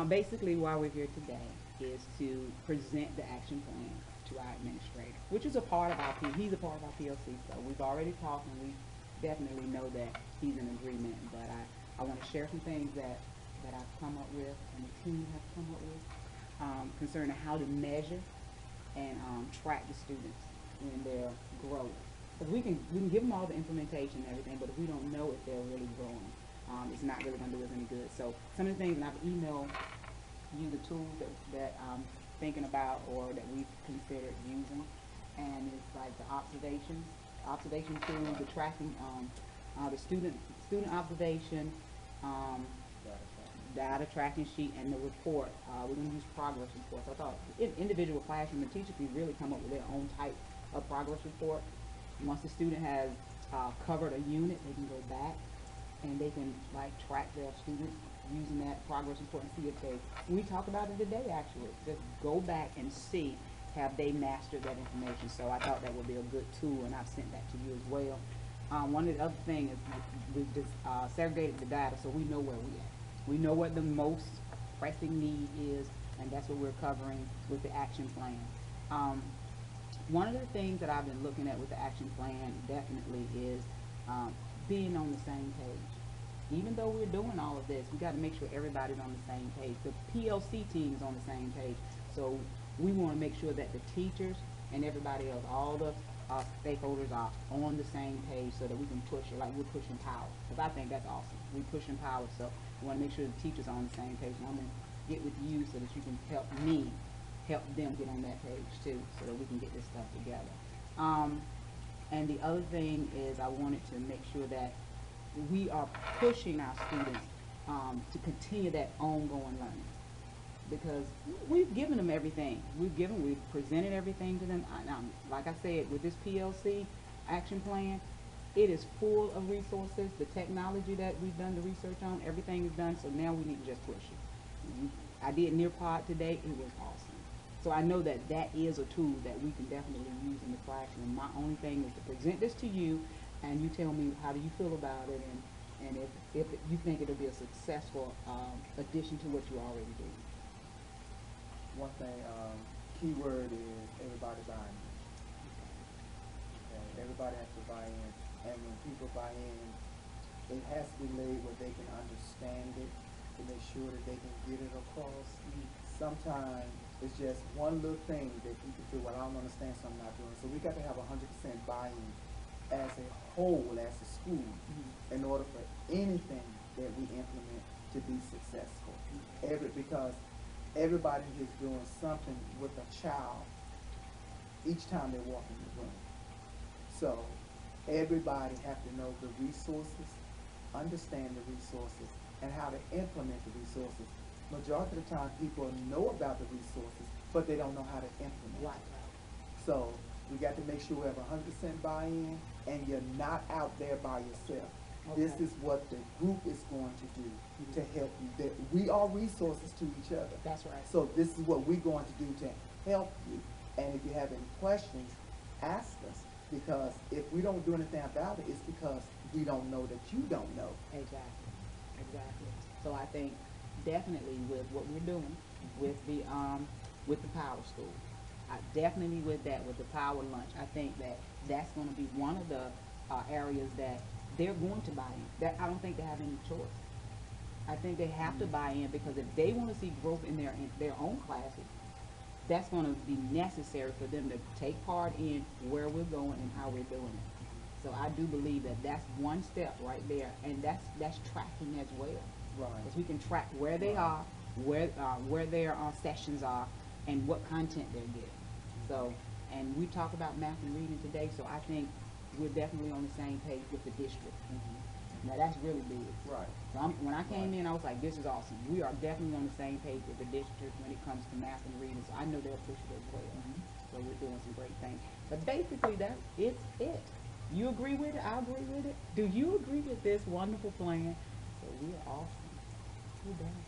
Basically, why we're here today is to present the action plan to our administrator, which is a part of our he's a part of our PLC. So we've already talked, and we definitely know that he's in agreement. But I want to share some things that I've come up with and the team have come up with concerning how to measure and track the students in their growth. Because we can give them all the implementation and everything, but if we don't know if they're really growing, it's not really going to do us any good. So some of the things, and I've emailed you the tools that I'm thinking about or that we've considered using, and it's like the observation tool, the tracking, the student observation, data tracking sheet, and the report. We're going to use progress reports. I thought individual classroom and teachers can really come up with their own type of progress report. Once the student has covered a unit, they can go back and they can like track their students using that progress report and see if we talk about it today actually, just go back and see have they mastered that information. So I thought that would be a good tool, and I've sent that to you as well. One of the other things is we've just segregated the data so we know where we at. We know what the most pressing need is, and that's what we're covering with the action plan. One of the things that I've been looking at with the action plan definitely is being on the same page. Even though we're doing all of this, we got to make sure everybody's on the same page. The PLC team is on the same page. So we want to make sure that the teachers and everybody else, all the stakeholders are on the same page so that we can push it like we're pushing power. Because I think that's awesome. We're pushing power, so we want to make sure the teachers are on the same page. And I'm going to get with you so that you can help me help them get on that page too, so that we can get this stuff together. And the other thing is I wanted to make sure that we are pushing our students to continue that ongoing learning, because we've given them everything. We've presented everything to them. Like I said, with this PLC action plan, it is full of resources. The technology that we've done the research on, everything is done. So now we need to just push it. I did Nearpod today. It was awesome. So I know that that is a tool that we can definitely use in the classroom. My only thing is to present this to you, and you tell me how do you feel about it, and if you think it'll be a successful addition to what you already do. One thing, keyword is everybody buying in. Okay, everybody has to buy in, and when people buy in, it has to be laid where they can understand it to make sure that they can get it across. Sometimes it's just one little thing that people feel, well, I don't understand, so I'm not doing. So we got to have 100% buy-in as a whole, as a school, in order for anything that we implement to be successful. Because everybody is doing something with a child each time they walk in the room. So everybody have to know the resources, understand the resources, and how to implement the resources. Majority of the time people know about the resources, but they don't know how to implement. Right. So we got to make sure we have 100% buy-in, and you're not out there by yourself. Okay. This is what the group is going to do to help you. That we are resources to each other. That's right. So this is what we're going to do to help you. And if you have any questions, ask us. Because if we don't do anything about it, it's because we don't know that you don't know. Exactly. So I think definitely with what we're doing with the Power School, definitely with the Power Lunch, I think that that's going to be one of the areas that they're going to buy in. That I don't think they have any choice. I think they have to buy in, because if they want to see growth in their own classes, that's going to be necessary for them to take part in where we're going and how we're doing it. So I do believe that that's one step right there, and that's tracking as well. Right. Because we can track where they are, where their sessions are, and what content they're getting. So, and we talk about math and reading today, so I think we're definitely on the same page with the district. Now that's really big. Right. So when I came in, I was like, this is awesome. We are definitely on the same page with the district when it comes to math and reading. So I know they'll push it as well. So we're doing some great things. But basically, it's it. You agree with it? I agree with it. Do you agree with this wonderful plan? So we are awesome. We're done.